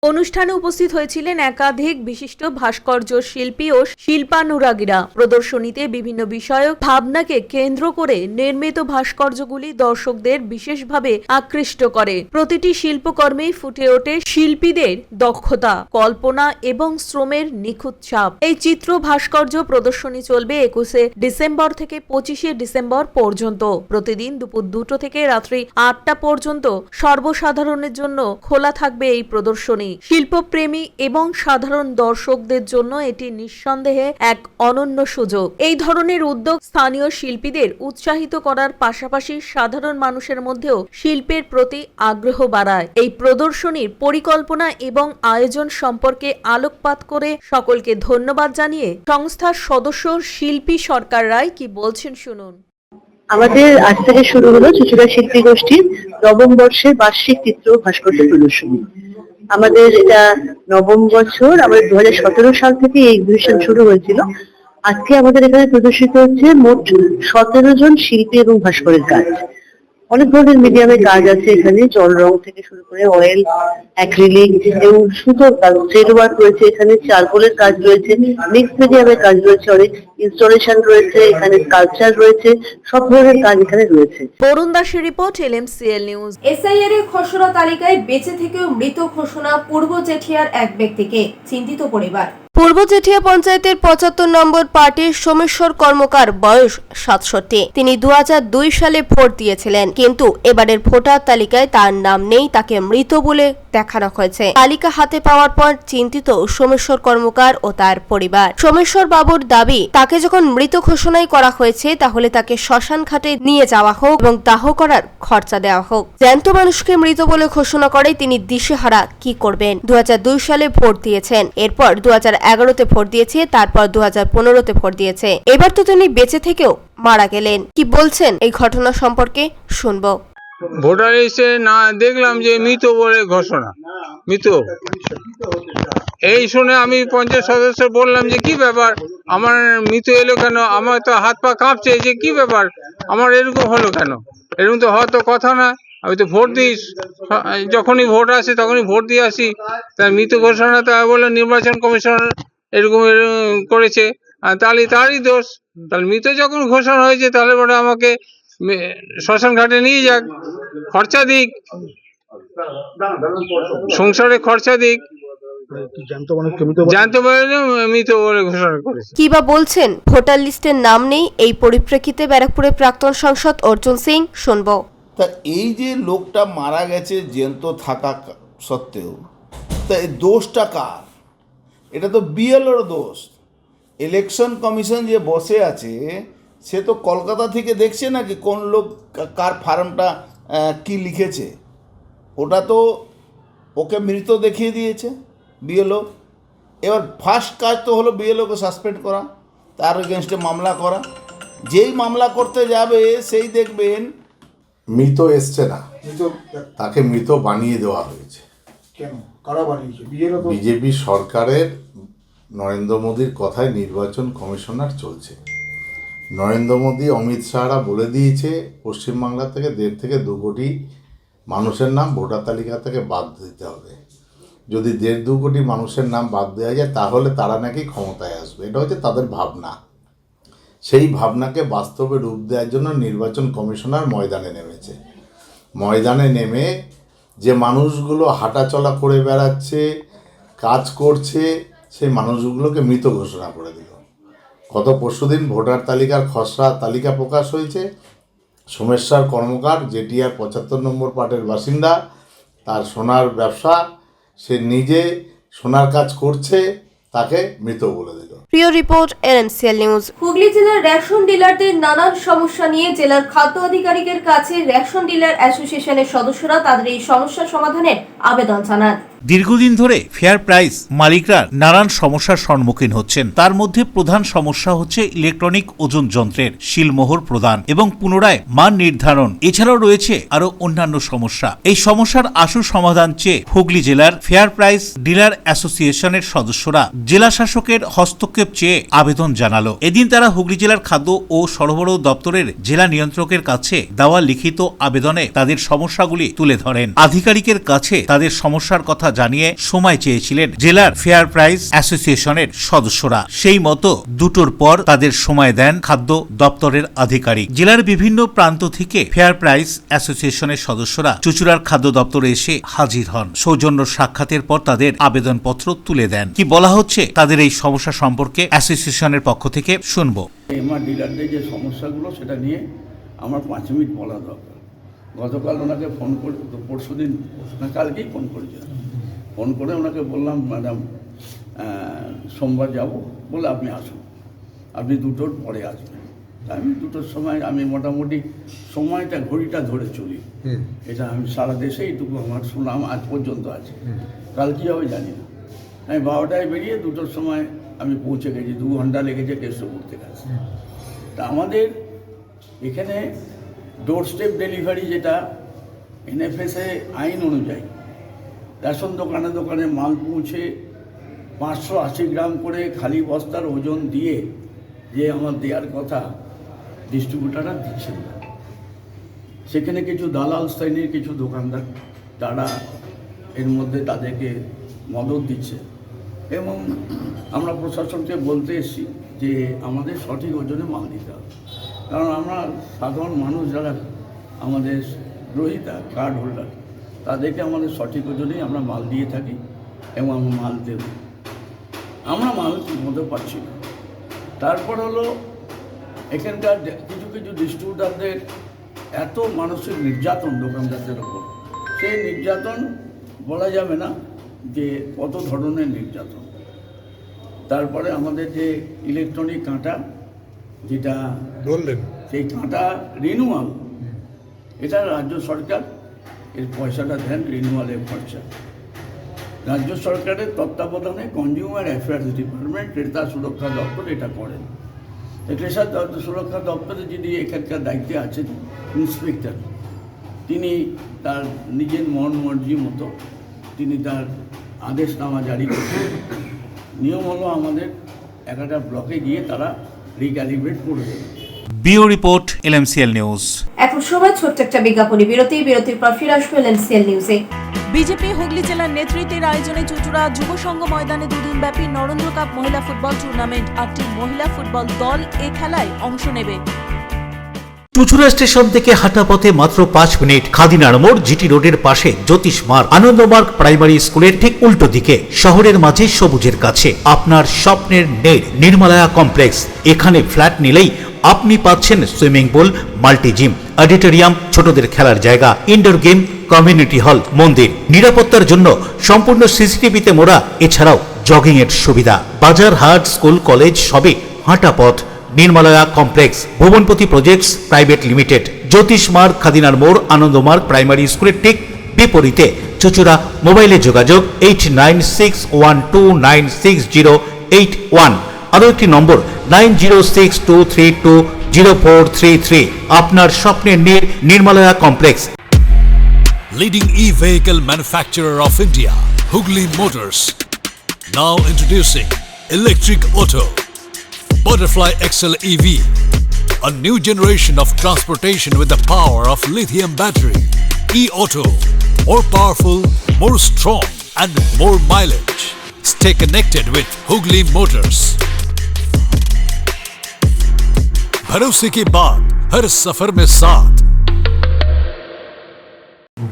অনুষ্ঠানে উপস্থিত হয়েছিলেন একাধিক বিশিষ্ট ভাস্কর্য শিল্পী ও শিল্পানুরাগীরা। প্রদর্শনীতে বিভিন্ন বিষয়ক ভাবনাকে কেন্দ্র করে নির্মিত ভাস্কর্যগুলি দর্শকদের বিশেষভাবে আকৃষ্ট করে। প্রতিটি শিল্পকর্মেই ফুটে ওঠে শিল্পীদের দক্ষতা, কল্পনা এবং শ্রমের নিখুঁত ছাপ। এই চিত্র ভাস্কর্য প্রদর্শনী চলবে 21শে ডিসেম্বর থেকে 25শে ডিসেম্বর পর্যন্ত। প্রতিদিন দুপুর 2টো থেকে রাত্রি 8টা পর্যন্ত সর্বসাধারণের জন্য খোলা থাকবে এই প্রদর্শনী। শিল্পপ্রেমী এবং সাধারণ দর্শকদের জন্য এটি নিঃসন্দেহে এক অনন্য সুযোগ। এই ধরনের উদ্যোগ স্থানীয় শিল্পীদের উৎসাহিত করার পাশাপাশি সাধারণ মানুষের মধ্যেও শিল্পের প্রতি আগ্রহ বাড়ায়। এই প্রদর্শনীর পরিকল্পনা এবং আয়োজন সম্পর্কে আলোকপাত করে সকলকে ধন্যবাদ জানিয়ে সংস্থার সদস্য শিল্পী সরকার রায় কি বলছেন শুনুন। আমাদের আজ থেকে শুরু হলো চুঁচুড়া শিল্পী গোষ্ঠীর নবম বর্ষের বার্ষিক চিত্র ভাস্কর্য প্রদর্শনী। আমাদের এটা নবম বছর, আমাদের 2017 সাল থেকে এই এক্সিবিশন শুরু হয়েছিল। আজকে আমাদের এখানে প্রদর্শিত হচ্ছে মোট 17 জন শিল্পী এবং ভাস্করের কাজ। অনেক ধরনের মিডিয়ামের কাজ আছে এখানে, জল রং থেকে শুরু করে অয়েল, অ্যাক্রিলিক এবং সুতোর কাজ, থ্রেড ওয়ার্ক রয়েছে, এখানে চারকোলের কাজ রয়েছে, মিক্স মিডিয়ামের কাজ রয়েছে, অনেক ইনস্টলেশন রয়েছে, এখানে স্কাল্পচার রয়েছে, সব ধরনের কাজ এখানে রয়েছে। বরুণ দাসের রিপোর্ট, LMCL নিউজ। SIR এর খসড়া তালিকায় বেঁচে থেকেও মৃত ঘোষণা পূর্ব জেঠিয়ার এক ব্যক্তিকে, চিন্তিত পরিবার। পূর্ব জেঠিয়া পঞ্চায়েতের 75 নম্বর পার্টির সোমেশ্বর কর্মকার, বয়স 67। তিনি 2002 সালে ভোট দিয়েছিলেন, কিন্তু এবারের ভোটার তালিকায় তার নাম নেই, তাকে মৃত বলে দেখানো হয়েছে। তালিকা হাতে পাওয়ার পর চিন্তিত সোমেশ্বর কর্মকার ও তার পরিবার। সোমেশ্বর বাবুর দাবি, তাকে যখন মৃত ঘোষণাই করা হয়েছে তাহলে তাকে শ্মশান ঘাটে নিয়ে যাওয়া হোক এবং দাহ করার খরচা দেওয়া হোক। জ্যান্ত মানুষকে মৃত বলে ঘোষণা করে তিনি দিশেহারা কি করবেন। 2002 সালে ভোট দিয়েছেন, এরপর 2011-তে ভোট দিয়েছে, তারপর 2015-তে ভোট দিয়েছে। এবার তো তিনি বেঁচে থেকেও মারা গেলেন। কি বলছেন এই ঘটনা সম্পর্কে শুনবো। ভোটার এসে না দেখলাম যে মৃত বলে ঘোষণা, মৃত। এই শুনে আমি পঞ্চায়েত সদস্য বললাম যে কি ব্যাপার, আমার মৃত এলো কেন? আমার তো হাত পা কাঁপছে যে কি ব্যাপার, আমার এরকম হলো কেন? এরকম তো হওয়ার তো কথা না। আমি তো ভোট দিই, যখনই ভোট আসে তখনই ভোট দিয়ে আসি। তাই মৃত ঘোষণা তা বলে নির্বাচন কমিশন এরকম করেছে, তাহলে তারই দোষ। তাহলে মৃত যখন ঘোষণা হয়েছে তাহলে পরে আমাকে শ্মশান ঘাটে নিয়ে যাক, খরচা দিক, সংসারে খরচা দিক। জানতে পারেন মৃত বলে ঘোষণা করেছে। কি বা বলছেন ভোটার লিস্টের নাম নেই, এই পরিপ্রেক্ষিতে ব্যারাকপুরের প্রাক্তন সাংসদ অর্জুন সিং, শুনবো। তা এই যে লোকটা মারা গেছে জ্যান্ত থাকা সত্ত্বেও, তা এই দোষটা কার? এটা তো বিএলওর দোষ। ইলেকশন কমিশন যে বসে আছে সে তো কলকাতা থেকে দেখছে নাকি কোন লোক কার ফার্মটা কি লিখেছে, ওটা তো ওকে মৃত দেখিয়ে দিয়েছে বিএলও। এবার ফার্স্ট কাজ তো হলো বিএলওকে সাসপেন্ড করা, তার এগেনস্টে মামলা করা। যেই মামলা করতে যাবে সেই দেখবেন মৃত এসছে না, তাকে মৃত বানিয়ে দেওয়া হয়েছে। কেন, কারা বানিয়েছে? বিজেপি সরকারের নরেন্দ্র মোদীর কথায় নির্বাচন কমিশনার চলছে। নরেন্দ্র মোদী, অমিত শাহরা বলে দিয়েছে পশ্চিমবাংলা থেকে 1.5 থেকে 2 কোটি মানুষের নাম ভোটার তালিকা থেকে বাদ দিতে হবে। যদি 1.5-2 কোটি মানুষের নাম বাদ দেওয়া যায় তাহলে তারা নাকি ক্ষমতায় আসবে। এটা হচ্ছে তাদের ভাবনা। সেই ভাবনাকে বাস্তবে রূপ দেওয়ার জন্য নির্বাচন কমিশনার ময়দানে নেমেছে। ময়দানে নেমে যে মানুষগুলো হাঁটাচলা করে বেড়াচ্ছে, কাজ করছে, সেই মানুষগুলোকে মৃত ঘোষণা করে দিল। গত পরশুদিন ভোটার তালিকার খসড়া তালিকা প্রকাশ হয়েছে। সোমেশ্বর কর্মকার, জেটিআর 75 নম্বর পার্টের বাসিন্দা, তার সোনার ব্যবসা, সে নিজে সোনার কাজ করছে, তাকে মৃত বলে দিল। প্রিয় রিপোর্ট এনএমসিএল নিউজ। হুগলি জেলার রেশন ডিলারদের নানান সমস্যা নিয়ে জেলার খাদ্য আধিকারিকের কাছে রেশন ডিলার অ্যাসোসিয়েশনের সদস্যরা তাদের এই সমস্যা সমাধানের আবেদন জানান। দীর্ঘদিন ধরে ফেয়ার প্রাইস মালিকরা নানান সমস্যার সম্মুখীন হচ্ছেন। তার মধ্যে প্রধান সমস্যা হচ্ছে ইলেকট্রনিক ওজন যন্ত্রের শিলমোহর প্রদান এবং পুনরায় মান নির্ধারণ। এছাড়াও রয়েছে আরো অন্যান্য সমস্যা। এই সমস্যার আশু সমাধান চেয়ে হুগলি জেলার ফেয়ার প্রাইস ডিলার অ্যাসোসিয়েশনের সদস্যরা জেলা শাসকের হস্তক্ষেপ চেয়ে আবেদন জানালো। এদিন তারা হুগলি জেলার খাদ্য ও সরবরাহ দপ্তরের জেলা নিয়ন্ত্রকের কাছে দেওয়া লিখিত আবেদনে তাদের সমস্যাগুলি তুলে ধরেন। আধিকারিকের কাছে তাদের সমস্যার কথা জানিয়ে সময় চেয়েছিলেন জেলার ফেয়ার প্রাইস অ্যাসোসিয়েশনের সদস্যরা। সেই মতো 2টোর পর তাদের সময় দেন খাদ্য দপ্তরের আধিকারিক। জেলার বিভিন্ন প্রান্ত থেকে ফেয়ার প্রাইস অ্যাসোসিয়েশনের সদস্যরা চুঁচুড়ার খাদ্য দপ্তরে এসে হাজির হন। সৌজন্য সাক্ষাতের পর তাদের আবেদনপত্র তুলে দেন। কি বলা হচ্ছে তাদের এই সমস্যা সম্পর্কে অ্যাসোসিয়েশনের পক্ষ থেকে শুনবো। এমআর ডিলারদের যে সমস্যাগুলো সেটা নিয়ে আমার 5 মিনিট বলা দরকার। গতকাল ওনাকে ফোন করে, পরশুদিন না কালকেই ফোন করেছিলাম। ফোন করে ওনাকে বললাম, ম্যাডাম সোমবার যাব, বলে আপনি আসুন, আপনি 2টোর পরে আসবেন। আমি 2টোর সময়, আমি মোটামুটি সময়টা ঘড়িটা ধরে চলি, এটা আমি সারা দেশে এইটুকু আমার সুনাম আজ পর্যন্ত আছে। কাল কী হবে জানি না। আমি 12টায় বেরিয়ে 2টোর সময় আমি পৌঁছে গেছি। 2 ঘন্টা লেগেছে কেষ্টপুর থেকে আসতে। তা আমাদের এখানে ডোর স্টেপ ডেলিভারি, যেটা এনএফএসএ আইন অনুযায়ী রেশন দোকানে দোকানে মাল পৌঁছে 580 গ্রাম করে খালি বস্তার ওজন দিয়ে যে আমার দেওয়ার কথা, ডিস্ট্রিবিউটাররা দিচ্ছেন না। সেখানে কিছু দালাল শ্রেণীর কিছু দোকানদার, তারা এর মধ্যে তাদেরকে মদত দিচ্ছে। এবং আমরা প্রশাসনকে বলতে এসেছি যে আমাদের সঠিক ওজনে মাল দিতে হবে। কারণ আমরা সাধারণ মানুষ যারা আমাদের গ্রহীতা, কার্ড হোল্ডার, তাদেরকে আমাদের সঠিক ওজনেই আমরা মাল দিয়ে থাকি এবং আমরা মাল দেব। আমরা মাল ঠিকমতো পাচ্ছি না। তারপর হলো এখানকার কিছু কিছু ডিস্ট্রিবিউটারদের এত মানসিক নির্যাতন দোকানদারদের ওপর, সেই নির্যাতন বলা যাবে না যে কত ধরনের নির্যাতন। তারপরে আমাদের যে ইলেকট্রনিক কাঁটা, যেটা বললেন, সেই কাঁটা রিনিউয়াল, এটা রাজ্য সরকার এর পয়সাটা দেন, রিনিউয়ালের খরচা রাজ্য সরকারের তত্ত্বাবধানে কনজিউমার অ্যাফেয়ার্স ডিপার্টমেন্ট, ক্রেতা সুরক্ষা দপ্তর এটা করেন। ক্রেতা সুরক্ষা দপ্তরে যিনি এখানকার দায়িত্বে আছেন ইন্সপেক্টর, তিনি তার নিজের মন মর্জি মতো তিনি তার আদেশনামা জারি করছেন। নিয়ম হলো আমাদের একটা ব্লকে গিয়ে তারা রিক্যালিব্রেট করে দেবে। Bureau report LMCL news. এখন সময় ছোট্ট একটা বিজ্ঞাপনী বিরতি। বিরতির পর ফিরে আসবো এলএমসিএল নিউজে। বিজেপি হুগলি জেলার নেতৃত্বের আয়োজনে চুঁচুড়া যুব সংঘ ময়দানে 2 দিনব্যাপী নরেন্দ্র কাপ মহিলা ফুটবল টুর্নামেন্ট। 8টি মহিলা ফুটবল দল এই খেলায় অংশ নেবে। চুঁচুড়া স্টেশন থেকে হাঁটা পথে মাত্র 5 মিনিট। খাদিনার মোড়, জিটি রোডের পাশে জ্যোতিষ মার্গ, আনন্দমার্গ প্রাইমারি স্কুলের ঠিক উল্টো দিকে, শহরের মাঝে সবুজের কাছে আপনার স্বপ্নের নেট নির্মালায়া কমপ্লেক্স। এখানে ফ্ল্যাট নিলেই আপনি পাচ্ছেন swimming pool, multi gym, auditorium, ছোটদের খেলার জায়গা, ইনডোর গেম, কমিউনিটি হল, মন্দির, নিরাপত্তার জন্য সম্পূর্ণ সিসিটিভিতে মোড়া, এছাড়াও জগিং এর সুবিধা, বাজার হাট স্কুল কলেজ সবে হাঁটা পথ। নির্মলয়া কমপ্লেক্স, ভুবনপতি প্রজেক্টস প্রাইভেট লিমিটেড, জ্যোতিষ মার্গ, খাদিনার মোড়, আনন্দমার্গ প্রাইমারি স্কুলের ঠিক বিপরীতে। চুচুড়া। মোবাইলে যোগাযোগ 8961296081। আরও একটি নম্বর 9062320433। আপনার স্বপ্নের নির্মলয়া complex. Leading e-vehicle manufacturer of India, Hugli Motors. Now introducing Electric Auto, Butterfly XL EV, a new generation of transportation with the power of lithium battery. E-Auto, more powerful, more strong and more mileage. Stay connected with Hugli Motors. भरोसे के बाद हर सफर में साथ।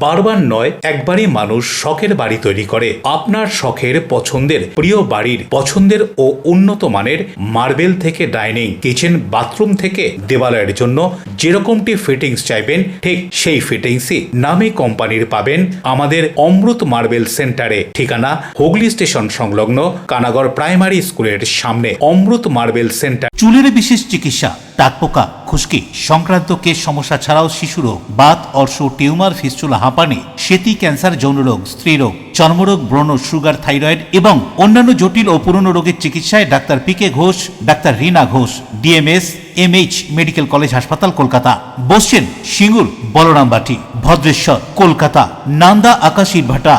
বারবার নয়, একবারই মানুষ শখের বাড়ি তৈরি করে। আপনার শখের পছন্দের প্রিয় বাড়ির পছন্দের ও উন্নত মানের মার্বেল থেকে ডাইনিং, কিচেন, বাথরুম থেকে দেওয়ালের জন্য যেরকমটি ফিটিংস চাইবেন ঠিক সেই ফিটিংসই নামী কোম্পানির পাবেন আমাদের অমৃত মার্বেল সেন্টারে। ঠিকানা হুগলি স্টেশন সংলগ্ন কানাগড় প্রাইমারি স্কুলের সামনে। অমৃত মার্বেল সেন্টার। চুলের বিশেষ চিকিৎসা, টাকপোকা, খুশকি সংক্রান্ত কেশ সমস্যা ছাড়াও শিশুরোগ, বাত, অর্শ, টিউমার, ফিস্টুলা, হাঁপানি, সেতি, ক্যান্সার, যৌনরোগ, স্ত্রীরোগ, চর্মরোগ, ব্রণ, সুগার, থাইরয়েড এবং অন্যান্য জটিল ও পুরনো রোগের চিকিৎসায় doctor PK Ghosh, doctor Rina Ghosh, DMS MH medical college হাসপাতাল, কলকাতা। বসছেন সিঙ্গুর, বলরামবাটি, ভদ্রেশ্বর, কলকাতা, নান্দা, আকাশ ইটভাটা,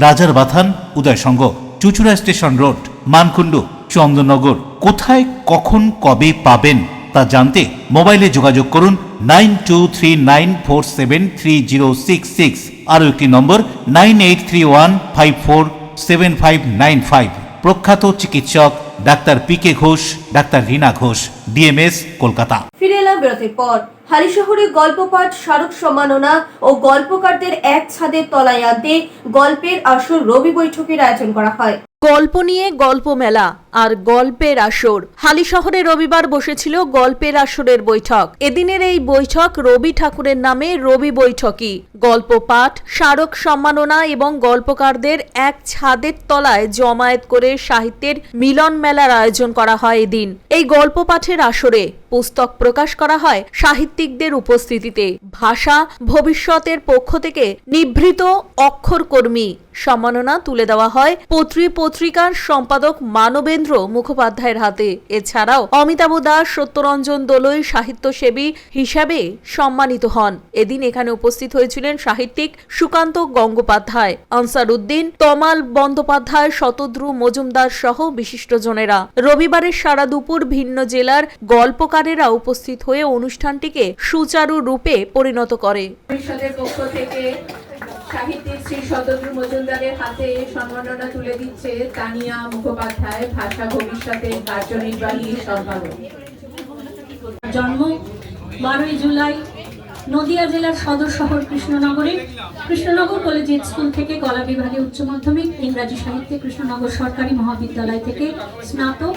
রাজার বাথান, উদয়সঙ্গ, চুচুড়া স্টেশন রোড, মানকুণ্ডু, চন্দননগর। কোথায়, কখন, কবে পাবেন তা জানতে মোবাইলে যোগাযোগ করুন 9239473066। আরও একটি নম্বর 9831547595। প্রখ্যাত চিকিৎসক doctor PK Ghosh, doctor Rina Ghosh, DMS, Kolkata. ফিরে এলাম বিরতির পর। হালিশহরে গল্পপাঠ, স্মারক সম্মাননা ও গল্পকারদের এক ছাদের তলায় আনতে গল্পের আসর রবি বৈঠকের আয়োজন করা হয়। গল্প নিয়ে গল্প মেলা আর গল্পের আসর। হালিশহরে রবিবার বসেছিল গল্পের আসরের বৈঠক। এদিনের এই বৈঠক রবি ঠাকুরের নামে রবি বৈঠকই। গল্প পাঠ, স্মারক সম্মাননা এবং গল্পকারদের এক ছাদের তলায় জমায়েত করে সাহিত্যের মিলন মেলার আয়োজন করা হয় এদিন। এই গল্প পাঠের আসরে পুস্তক প্রকাশ করা হয় সাহিত্যিকদের উপস্থিতিতে। ভাষা ভবিষ্যতের পক্ষ থেকে নিভৃত অক্ষরকর্মী সম্মাননা তুলে দেওয়া হয় পত্রিকার সম্পাদক মানবেন্দ্র মুখোপাধ্যায়ের হাতে। এছাড়াও অমিতাভ দাস, সত্যরঞ্জন দোলই সাহিত্যসেবী হিসাবে সম্মানিত হন। এদিন এখানে উপস্থিত হয়েছিলেন সাহিত্যিক সুকান্ত গঙ্গোপাধ্যায়, আনসার উদ্দিন, তমাল বন্দ্যোপাধ্যায়, শতদ্রু মজুমদার সহ বিশিষ্টজনেরা। রবিবারের সারা দুপুর ভিন্ন জেলার গল্পকারেরা উপস্থিত হয়ে অনুষ্ঠানটিকে সুচারু রূপে পরিণত করে। পরিষদের পক্ষ থেকে সাহিত্যিক শ্রী শতদ্রু মজুমদারের হাতে সম্মাননা তুলে দিচ্ছে তানিয়া মুখোপাধ্যায়, ভাষা ভবিষ্যতের কার্যনির্বাহী সম্পাদক। জন্ম 12 জুলাই নদিয়া জেলার সদর শহর কৃষ্ণনগর কলেজিয়েট স্কুল থেকে কলা বিভাগে উচ্চ মাধ্যমিক, ইংরাজি সাহিত্যে কৃষ্ণনগর সরকারি মহাবিদ্যালয় থেকে স্নাতক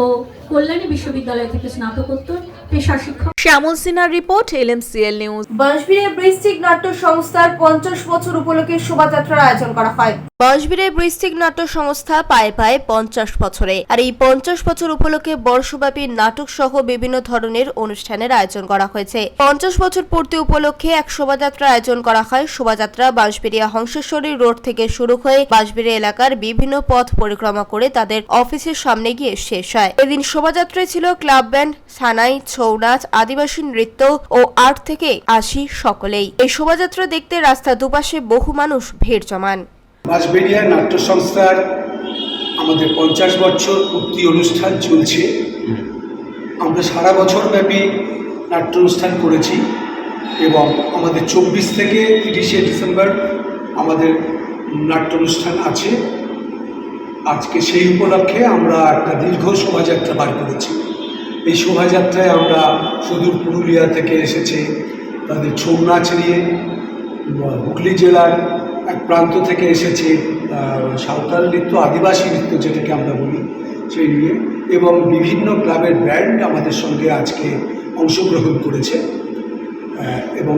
ও কল্যাণী বিশ্ববিদ্যালয় থেকে স্নাতকোত্তর, পেশা শিক্ষক। শ্যামল সিনহার রিপোর্ট, LMCL নিউজ। বাঁশবীরে বৃশ্চিক নাট্য সংস্থার 50 বছর উপলক্ষে শোভাযাত্রার আয়োজন করা হয়। বাঁশবীরে বৃশ্চিক নাট্য সংস্থা পায়ে 50 বছরে, আর এই 50 বছর উপলক্ষে বর্ষব্যাপী নাটক সহ বিভিন্ন ধরনের অনুষ্ঠানের আয়োজন করা হয়েছে। 50 বছর পূর্তি উপলক্ষে এক শোভাযাত্রা আয়োজন করা হয়। শোভাযাত্রা বাঁশবেড়িয়া হংসেশ্বরী রোড থেকে শুরু হয়ে বাঁশবেড়িয়া এলাকার বিভিন্ন পথ পরিক্রমা করে তাদের অফিসের সামনে গিয়ে শেষ হয়। এদিন শোভাযাত্রায় ছিল ক্লাব ব্যান্ড, সানাই, ছৌ নাচ, আদিবাসী নৃত্য ও আর্ট থেকে আসি সকলেই। এই শোভাযাত্রা দেখতে রাস্তা দুপাশে বহু মানুষ ভিড় জমান। বাঁশবেড়িয়া নাট্য সংস্থার আমাদের 50 বছর পূর্তি অনুষ্ঠান চলছে। আমরা সারা বছর ব্যাপী নাট্য অনুষ্ঠান করেছি এবং আমাদের 24 থেকে 30শে ডিসেম্বর আমাদের নাট্য অনুষ্ঠান আছে। আজকে সেই উপলক্ষে আমরা একটা দীর্ঘ শোভাযাত্রা বার করেছি। এই শোভাযাত্রায় আমরা সুদূর পুরুলিয়া থেকে এসেছে তাদের ছৌ নাচ নিয়ে, হুগলি জেলার এক প্রান্ত থেকে এসেছে সাঁওতাল নৃত্য, আদিবাসী নৃত্য যেটাকে আমরা বলি সেই নিয়ে, এবং বিভিন্ন ক্লাবের ব্যান্ড আমাদের সঙ্গে আজকে অংশগ্রহণ করেছে। এবং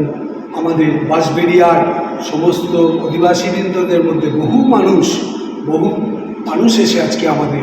আমাদের বাঁশবেড়িয়ার সমস্ত অধিবাসী বৃন্দদের মধ্যে বহু মানুষ, বহু মানুষ এসে আজকে আমাদের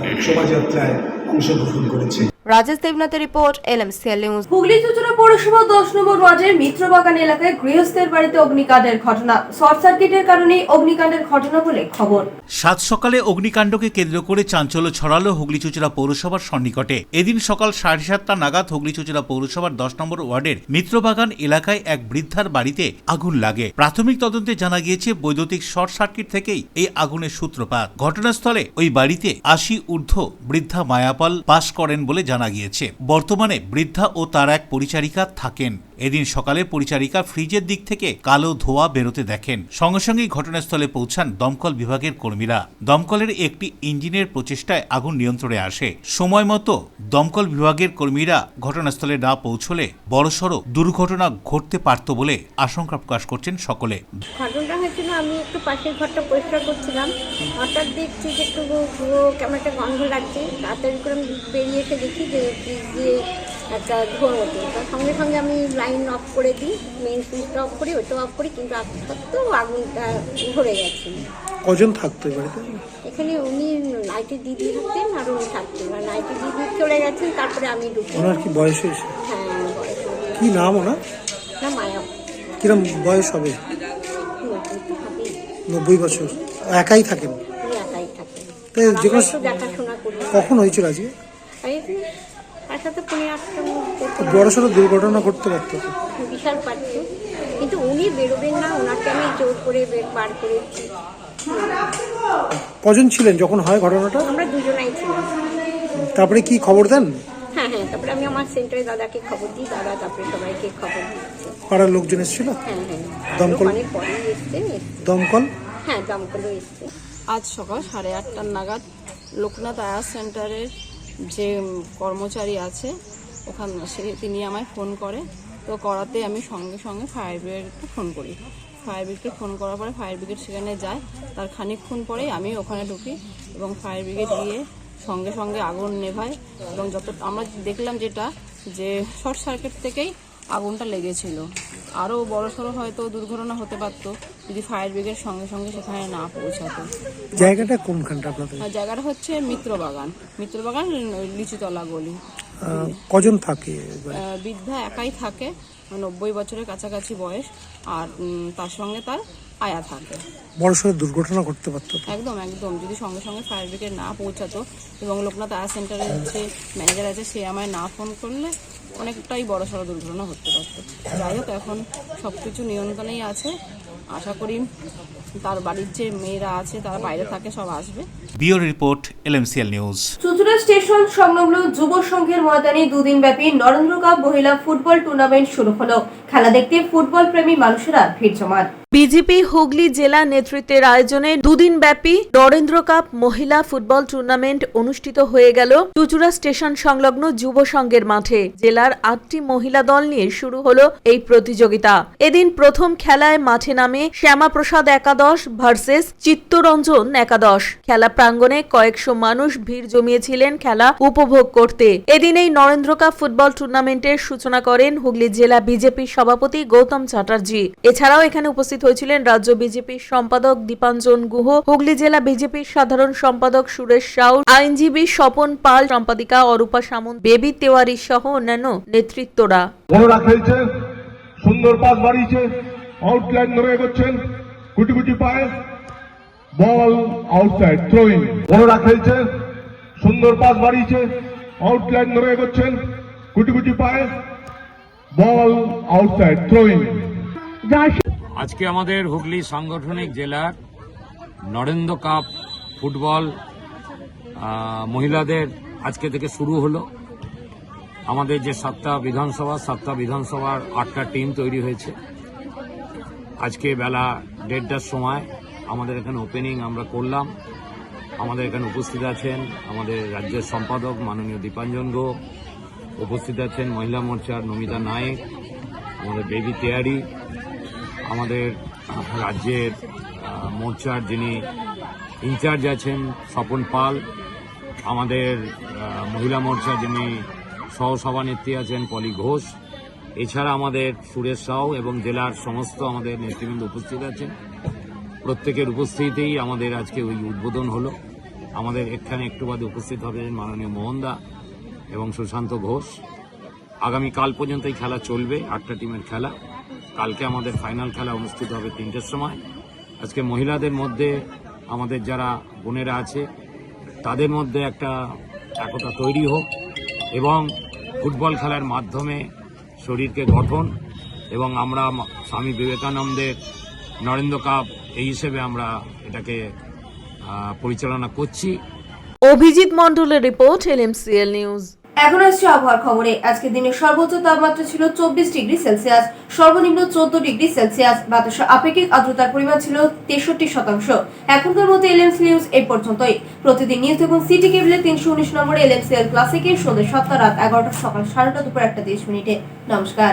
এই শোভাযাত্রায় অংশগ্রহণ করেছে। রাজেশ দেবনাথের report, LMCL news. Hooghly Chuchura পৌরসভা 10 নম্বর ওয়ার্ডের মিত্রবাগান এলাকায় গৃহস্থের বাড়িতে অগ্নিকাণ্ডের ঘটনা। শর্ট সার্কিটের কারণে অগ্নিকাণ্ডের ঘটনা বলে খবর। সাত সকালে অগ্নিকাণ্ডকে কেন্দ্র করে চাঞ্চল্য ছড়ালো হুগলি চুঁচুড়া পৌরসভার সন্নিকটে। এদিন সকাল 7:30 নাগাদ হুগলি চুঁচুড়া পৌরসভার 10 নম্বর ওয়ার্ডের মিত্রবাগান এলাকায় এক বৃদ্ধার বাড়িতে আগুন লাগে। প্রাথমিক তদন্তে জানা গিয়েছে বৈদ্যুতিক শর্ট সার্কিট থেকেই এই আগুনের সূত্রপাত। ঘটনাস্থলে ওই বাড়িতে 80 ঊর্ধ্ব বৃদ্ধা মায়াপাল বাস করেন বলে জানা গিয়েছে। বর্তমানে বৃদ্ধা ও তার এক পরিচারিকা থাকেন। এদিন সকালে পরিচারিকা ফ্রিজের দিক থেকে কালো ধোঁয়া বেরোতে দেখেন। সঙ্গে সঙ্গেই ঘটনাস্থলে পৌঁছান দমকল বিভাগের কর্মীরা। দমকলের একটি ইঞ্জিনের প্রচেষ্টায় আগুন নিয়ন্ত্রণে আসে। সময় মতো দমকল বিভাগের কর্মীরা ঘটনাস্থলে না পৌঁছলে বড়সড় দুর্ঘটনা ঘটতে পারত বলে আশঙ্কা প্রকাশ করছেন সকলে। ঘটনাটা হয়েছিল, আমি একটু পাশের ঘরটা পরিষ্কার করছিলাম, হঠাৎ দেখছি যে একটু কেমন একটা গন্ধ লাগছে। তাড়াতাড়ি করে বেরিয়ে এসে দেখি যে ফ্রিজ দিয়ে একটা ধোঁয়া ওঠে। তার সঙ্গে সঙ্গে আমি লাইন অফ করে দিই, মেন সুইচটা অফ করি, ওইটা অফ করি, কিন্তু সত্ত্বেও আগুনটা ধরে গেছে। কজন থাকতো বাড়িতে? এখানে উনি নাইটের দিদি থাকতেন আর উনি থাকতেন, আর নাইটের দিদি চলে গেছেন, তারপরে আমি ঢুকি। ওনার কি বয়স হয়েছে? হ্যাঁ, বয়স। কি নাম ওনার? না, মায়া। কিরম বয়স হবে? 90 বছর। একাই থাকেন? উনি একাই থাকেন। দেখাশোনা করি। কখন হয়েছিল আজকে? তার সাথে 8:30টার মধ্যে বড় সড়ো দুর্ঘটনা ঘটতে পারত। বিশাল পারত, কিন্তু উনি বেরোবেন না, ওনাকে আমি জোর করে বার করেছি। কজন ছিলেন যখন হয় ঘটনাটা? আমরা দুজনাই ছিলাম। তারপরে কি খবর দেন? হ্যাঁ, তারপরে আমি আমার সেন্টারে দাদাকে খবর দিই, দাদা তারপরে সবাইকে খবর দিচ্ছে। পাড়ার লোকজন এসেছিল? হ্যাঁ, দমকল? পরে এসছে। দমকল? হ্যাঁ, দমকলও এসছে। আজ সকাল 8:30 নাগাদ লোকনাথ আয়া সেন্টারের যে কর্মচারী আছে ওখানে তিনি আমায় ফোন করে। তো করাতে আমি সঙ্গে সঙ্গে ফায়ার ব্রিগেডকে ফোন করি। ফায়ার ব্রিগেডকে ফোন করার পরে ফায়ার ব্রিগেড সেখানে যায়। তার খানিকক্ষণ পরেই আমি ওখানে ঢুকি এবং ফায়ার ব্রিগেড গিয়ে সঙ্গে সঙ্গে আগুন নেভায়। এবং আমরা দেখলাম যেটা যে শর্ট সার্কিট থেকেই আগুনটা লেগেছিল। আরও বড়সড় হয়তো দুর্ঘটনা হতে পারত যদি ফায়ার ব্রিগেড সঙ্গে সঙ্গে সেখানে না পৌঁছাতো। জায়গাটা কোনখানটা আপনাদের? জায়গাটা হচ্ছে মিত্রবাগান লিচুতলা গলি। কজন থাকে? বৃদ্ধা একাই থাকে, 90 বছরের কাছাকাছি বয়স, আর তার সঙ্গে তার আয়া থাকে। বড়সড় দুর্ঘটনা ঘটতে পারত। একদম যদি সঙ্গে সঙ্গে ফায়ার ব্রিগেড না পৌঁছাতো এবং লোকনাথ আয়া সেন্টারের যে ম্যানেজার আছে সে আমায় না ফোন করলে অনেকটাই বড়সড় দুর্ঘটনা ঘটতে পারতো। যাই হোক, এখন সব কিছু নিয়ন্ত্রণেই আছে। আশা করি তার বাড়ির যে মেয়েরা আছে তারা বাইরে থাকে, সব আসবে। Bureau report, LMCL news. Chuchura station সংলগ্ন যুব সংঘের ময়দানে দুদিনব্যাপী নরেন্দ্র কাপ মহিলা ফুটবল টুর্নামেন্ট শুরু হলো। খেলা দেখতে ফুটবল প্রেমী মানুষেরা ভিড় জমান। বিজেপি হুগলি জেলা নেতৃত্বের আয়োজনে দুদিনব্যাপী নরেন্দ্র কাপ মহিলা ফুটবল টুর্নামেন্ট অনুষ্ঠিত হয়ে গেল চুঁচুড়া স্টেশন সংলগ্ন যুব সংঘের মাঠে। জেলার 8টি মহিলা দল নিয়ে শুরু হলো এই প্রতিযোগিতা। এদিন প্রথম খেলায় মাঠে নামে শ্যামাপ্রসাদ একাদশ ভার্সেস চিত্তরঞ্জন একাদশ। খেলা প্রাঙ্গণে কয়েকশো মানুষ ভিড় জমিয়েছিলেন খেলা উপভোগ করতে। এদিন এই নরেন্দ্র কাপ ফুটবল টুর্নামেন্টের সূচনা করেন হুগলি জেলা বিজেপির সভাপতি গৌতম চ্যাটার্জি। এছাড়াও এখানে উপস্থিত হয়েছিলেন রাজ্য বিজেপির সম্পাদক দীপাঞ্জন গুহ, হুগলি জেলা বিজেপির সাধারণ সম্পাদক সুরেশ সাউ, আইনজীবী স্বপন পাল, সম্পাদিকা অরূপা সামন্ত, বেবি তেওয়ারি সহ অন্যান্য নেতৃত্বরা। সুন্দর পাস বাড়িয়েছে, আউটলাইন ধরে এগোচ্ছেন, কুটি কুটি পায়, বল আউটসাইড, থ্রোইং। ওরা খেলছে, সুন্দর পাস বাড়িয়েছে, আউটলাইন ধরে এগোচ্ছেন, কুটি কুটি পায়, বল আউটসাইড, থ্রোইং। আজকে আমাদের হুগলি সাংগঠনিক জেলার নরেন্দ্র কাপ ফুটবল মহিলাদের আজকে থেকে শুরু হলো। আমাদের যে 7টা বিধানসভার 8টা টিম তৈরি হয়েছে। আজকে বেলা 1:30টার সময় আমাদের এখানে ওপেনিং আমরা করলাম। আমাদের এখানে উপস্থিত আছেন আমাদের রাজ্যের সম্পাদক মাননীয় দীপাঞ্জন গুহ, উপস্থিত আছেন মহিলা মোর্চার নমিতা নায়েক, আমাদের বেবি তেওয়ারি, আমাদের রাজ্যের মোর্চার যিনি ইনচার্জ আছেন স্বপন পাল, আমাদের মহিলা মোর্চার যিনি সহসভানেত্রী আছেন পলি ঘোষ, এছাড়া আমাদের সুরেশ সাউ এবং জেলার সমস্ত আমাদের নেতৃবৃন্দ উপস্থিত আছেন। প্রত্যেকের উপস্থিতিতেই আমাদের আজকে ওই উদ্বোধন হলো। আমাদের এখানে একটু বাদে উপস্থিত হবে মাননীয় মোহনদা এবং সুশান্ত ঘোষ। আগামীকাল পর্যন্ত এই খেলা চলবে, 8টা টিমের খেলা। কালকে আমাদের ফাইনাল খেলা অনুষ্ঠিত হবে 3টের সময়। আজকে মহিলাদের মধ্যে আমাদের যারা বোনেরা আছে তাদের মধ্যে একটা একতা তৈরি হোক এবং ফুটবল খেলার মাধ্যমে শরীরকে গঠন, এবং আমরা স্বামী বিবেকানন্দের নরেন্দ্র কাপ এই হিসেবে আমরা এটাকে পরিচালনা করছি। অভিজিৎ মণ্ডলের রিপোর্ট, LMCL নিউজ। এখন আসছে আবহাওয়ার খবরে। আজকে দিনের সর্বোচ্চ তাপমাত্রা ছিল 24 ডিগ্রি সেলসিয়াস, সর্বনিম্ন 14 ডিগ্রি সেলসিয়াস। বাতাসের আপেক্ষিক আর্দ্রতার পরিমাণ ছিল 63%। এখনকার মতো LMC নিউজ এই পর্যন্তই। প্রতিদিন নিউজ এবং সিটি কেবলের 319 নম্বরে LMCL ক্লাসিকের সন্ধ্যে 7টা, রাত 11টা, সকাল 8:30, দুপুর 1:30। নমস্কার।